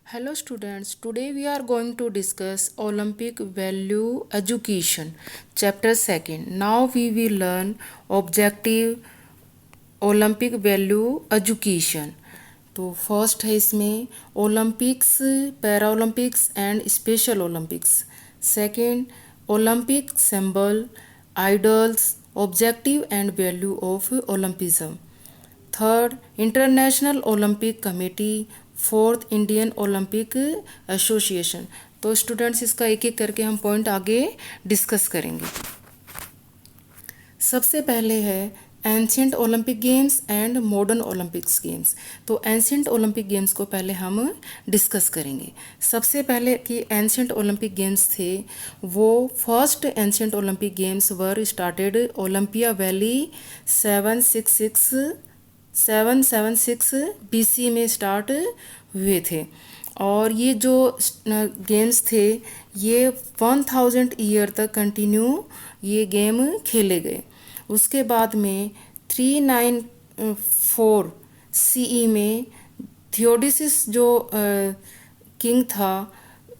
Hello students, today we are going to discuss Olympic value education, chapter 2nd. Now we will learn objective Olympic value education. तो first है इसमें Olympics, para Olympics and special Olympics. Second Olympic symbol, idols, objective and value of Olympism. Third international Olympic committee. Fourth Indian Olympic association. तो students इसका एक एक करके हम point आगे डिस्कस करेंगे. सबसे पहले है ancient Olympic games and modern Olympics games. तो एंशियंट ओलंपिक गेम्स को पहले हम डिस्कस करेंगे. सबसे पहले कि एंशियंट ओलंपिक गेम्स थे वो first ancient Olympic games were started Olympia valley 776 BC में स्टार्ट हुए थे. और ये जो गेम्स थे ये 1000 ईयर तक कंटिन्यू ये गेम खेले गए. उसके बाद में 394 CE में थियोडिसिस जो किंग था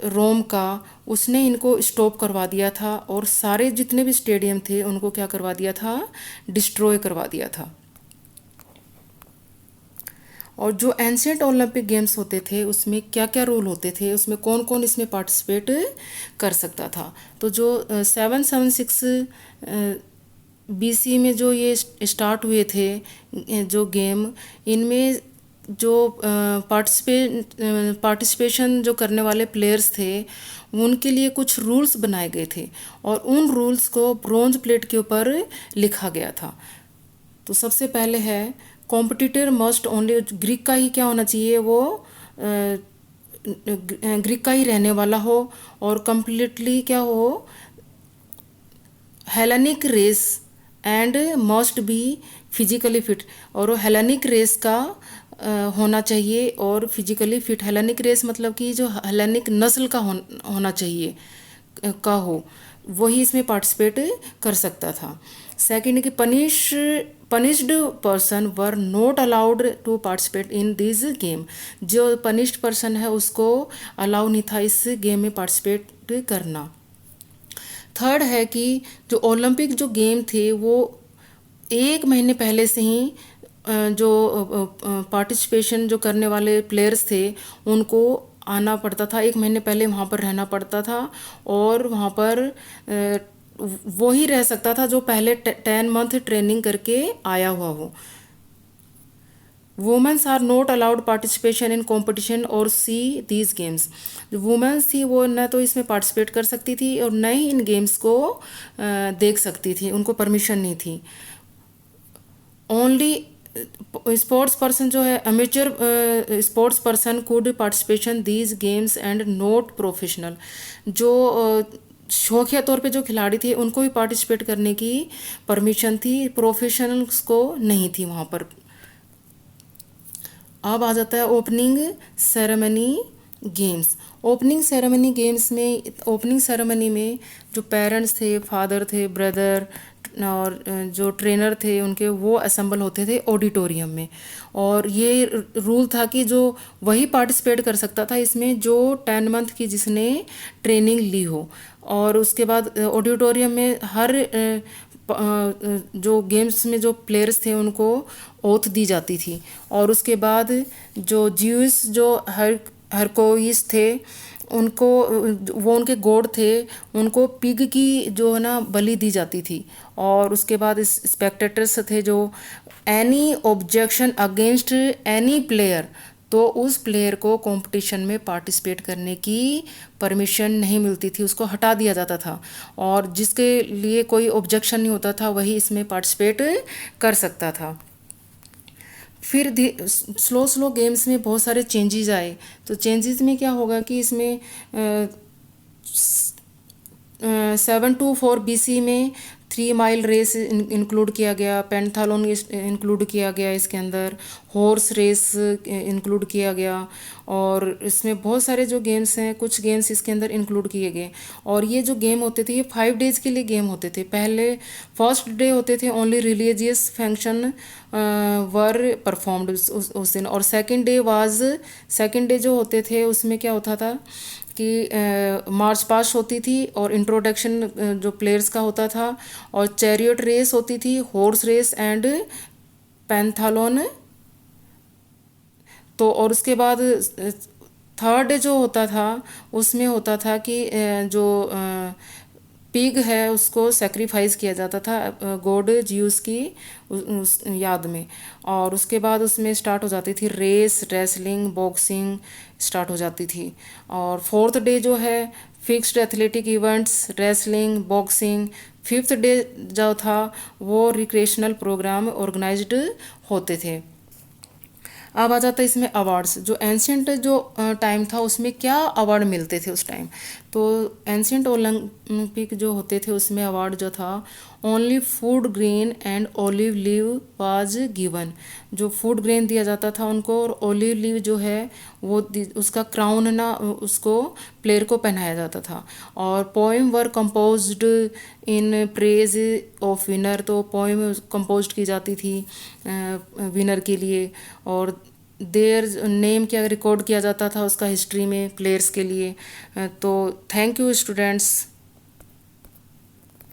रोम का, उसने इनको स्टॉप करवा दिया था और सारे जितने भी स्टेडियम थे उनको क्या करवा दिया था, डिस्ट्रॉय करवा दिया था. और जो एंशियंट ओलंपिक गेम्स होते थे उसमें क्या क्या रूल होते थे, उसमें कौन कौन इसमें पार्टिसिपेट कर सकता था. तो जो 776 BC में जो ये स्टार्ट हुए थे जो गेम, इनमें जो पार्टिसिपेशन जो करने वाले प्लेयर्स थे उनके लिए कुछ रूल्स बनाए गए थे और उन रूल्स को ब्रोंज प्लेट के ऊपर लिखा गया था. तो सबसे पहले है कॉम्पिटिटर मस्ट ओनली, ग्रीक का ही क्या होना चाहिए, वो ग्रीक का ही रहने वाला हो और कंप्लीटली क्या हो, Hellenic race and must be physically fit. और वो हेलेनिक रेस का होना चाहिए और फिजिकली फिट. हेलेनिक रेस मतलब कि जो हेलेनिक नस्ल का होना चाहिए का हो, वही इसमें पार्टिसिपेट कर सकता था. सेकंड कि punished person were not allowed to participate in this game. जो पनिश्ड पर्सन है उसको अलाउ नहीं था इस गेम में पार्टिसिपेट करना. थर्ड है कि जो ओलंपिक जो गेम थे वो 1 महीने पहले से ही जो पार्टिसिपेशन जो करने वाले प्लेयर्स थे उनको आना पड़ता था. 1 महीने पहले वहाँ पर रहना पड़ता था और वहाँ पर वो ही रह सकता था जो पहले 10 मंथ ट्रेनिंग करके आया हुआ हो. Womens are not allowed participation in competition और सी दीज गेम्स. जो वुमेन्स थी वो न तो इसमें पार्टिसिपेट कर सकती थी और न ही इन गेम्स को देख सकती थी, उनको परमिशन नहीं थी. ओनली स्पोर्ट्स पर्सन जो है amateur sports person could participation these games and not professional. जो शौकिया तौर पे जो खिलाड़ी थे उनको भी पार्टिसिपेट करने की परमिशन थी, प्रोफेशनल्स को नहीं थी वहाँ पर. अब आ जाता है opening ceremony games. Opening ceremony में जो पेरेंट्स थे, फादर थे, ब्रदर और जो ट्रेनर थे उनके, वो असेंबल होते थे ऑडिटोरियम में. और ये रूल था कि जो वही पार्टिसिपेट कर सकता था इसमें जो 10 मंथ की जिसने ट्रेनिंग ली हो. और उसके बाद ऑडिटोरियम में हर जो गेम्स में जो प्लेयर्स थे उनको ओथ दी जाती थी. और उसके बाद जो ज्यूस जो हरकोइस थे उनको, वो उनके गॉड थे, उनको पिग की जो है ना बलि दी जाती थी. और उसके बाद स्पेक्टेटर्स थे जो any objection against any player, तो उस प्लेयर को कंपटीशन में पार्टिसिपेट करने की परमिशन नहीं मिलती थी, उसको हटा दिया जाता था. और जिसके लिए कोई ऑब्जेक्शन नहीं होता था वही इसमें पार्टिसिपेट कर सकता था. फिर स्लो गेम्स में बहुत सारे चेंजेस आए. तो चेंजेस में क्या होगा कि इसमें 724 BC में 3 माइल रेस इंक्लूड किया गया, पेंथालोन इंक्लूड किया गया इसके अंदर, हॉर्स रेस इंक्लूड किया गया। और इसमें बहुत सारे जो गेम्स हैं, कुछ गेम्स इसके अंदर इंक्लूड किए गए। और ये जो गेम होते थे ये 5 डेज के लिए गेम होते थे। पहले फर्स्ट डे होते थे ओनली रिलीजियस फंक्शन वर परफॉर्म्ड उस दिन। और सेकंड डे जो होते थे उसमें क्या होता था कि मार्च पास्ट होती थी और इंट्रोडक्शन जो प्लेयर्स का होता था, और चैरियट रेस होती थी, हॉर्स रेस एंड पैंथालोन। तो और उसके बाद थर्ड डे जो होता था उसमें होता था कि जो पिग है उसको सेक्रीफाइस किया जाता था गॉड ज्यूस की उस याद में। और उसके बाद उसमें स्टार्ट हो जाती थी रेस, रेसलिंग, बॉक्सिंग स्टार्ट हो जाती थी। और फोर्थ डे जो है fixed athletic events, wrestling, boxing. Fifth day जो था वो रिक्रिएशनल प्रोग्राम ऑर्गेनाइज्ड होते थे। अब आ जाता है इसमें अवार्ड्स। जो एंशियंट जो टाइम था उसमें क्या अवार्ड मिलते थे उस टाइम। तो एंशियंट ओलंपिक जो होते थे उसमें अवार्ड जो था only food grain and olive leave was given. जो फूड ग्रेन दिया जाता था उनको, और ओलिव लीव जो है वो उसका क्राउन ना उसको प्लेयर को पहनाया जाता था। और poem were composed in praise of winner. तो पोएम कंपोज की जाती थी विनर के लिए। और देयर नेम क्या रिकॉर्ड किया जाता था उसका हिस्ट्री में प्लेयर्स के लिए। तो थैंक यू स्टूडेंट्स।